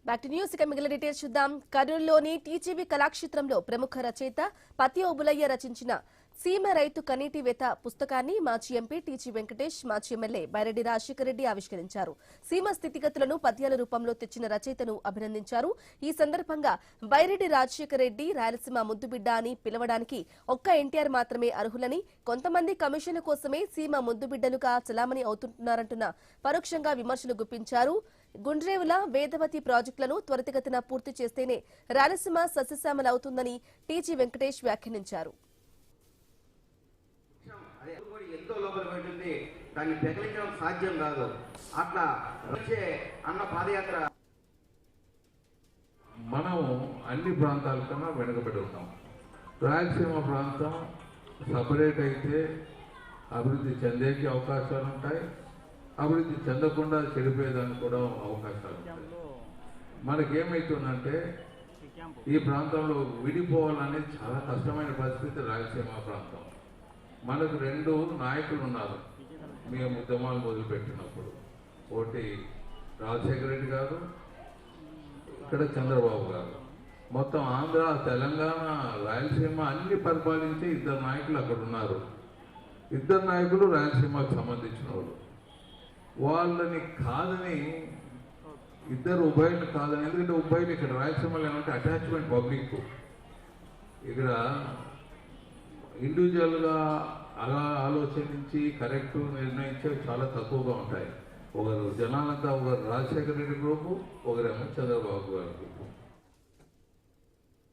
Back to news. ఇక మిగిలిన details చూద్దాం. కర్నూలులోని టీజీవీ కళాక్షేత్రంలో ప్రముఖ రచయిత పతి ఓబులయ్య రచించిన సీమ రైతు కనీటివేత పుస్తకాన్ని మాజీ ఎంపీ టీజీ వెంకటేష్, మాజీ ఎమ్మెల్యే బైరెడ్డి రాజశేఖర రెడ్డి ఆవిష్కరించారు. సీమ స్థితిగతులను పద్యాల రూపంలో తెచ్చిన రచయితను అభినందించారు. ఈ సందర్భంగా బైరెడ్డి రాజశేఖర రెడ్డి రాయలసీమ ముద్దుబిడ్డ అని పిలవడానికి ఒక్క ఎన్టీఆర్ మాత్రమే అర్హులని, కొంతమంది కమిషన్ల కోసమే సీమ ముద్దుబిడ్డలుగా చలామణి అవుతుంటున్నారంటున్న పరోక్షంగా విమర్శలు గుప్పించారు. గుండ్రేవుల వేదవతి ప్రాజెక్టులను త్వరితగతిన పూర్తి చేస్తేనే రాయలసీమ సస్యశ్యామలవుతుందని టీజీ వెంకటేష్ వ్యాఖ్యానించారు. ఎంతో లోపల పెట్టింది, దాన్ని పెకలించడం సాధ్యం కాదు. అట్లా వచ్చే అన్న పాదయాత్ర మనం అన్ని ప్రాంతాల కన్నా వెనుకబడి ఉన్నాం. రాయలసీమ ప్రాంతం సపరేట్ అయితే అభివృద్ధి చెందేకి అవకాశాలు ఉంటాయి, అభివృద్ధి చెందకుండా చెడిపోయేదానికి కూడా అవకాశాలు ఉంటాయి. మనకేమవుతుందంటే ఈ ప్రాంతంలో విడిపోవాలనేది చాలా కష్టమైన పరిస్థితి. రాయలసీమ ప్రాంతం మనకు రెండు నాయకులు ఉన్నారు మేము ఉద్యమాలు మొదలుపెట్టినప్పుడు. ఒకటి రాజశేఖర రెడ్డి గారు, ఇక్కడ చంద్రబాబు గారు. మొత్తం ఆంధ్ర, తెలంగాణ, రాయలసీమ అన్ని పరిపాలించే ఇద్దరు నాయకులు అక్కడ ఉన్నారు. ఇద్దరు నాయకులు రాయలసీమకు సంబంధించిన వాళ్ళు. వాళ్ళని కాదని ఇద్దరు ఉభయలు కాదని, ఎందుకంటే ఉభయలు ఇక్కడ రాయలసీమలో ఏమంటే అటాచ్మెంట్ పబ్లిక్. ఇక్కడ ఇండివిజువల్గా అలా ఆలోచించి కరెక్ట్ నిర్ణయించే చాలా తక్కువగా ఉంటాయి. ఒకరు జనాలంతా, ఒకరు రాజశేఖర రెడ్డి గ్రూపు, ఒకరేమో చంద్రబాబు గారి గ్రూపు.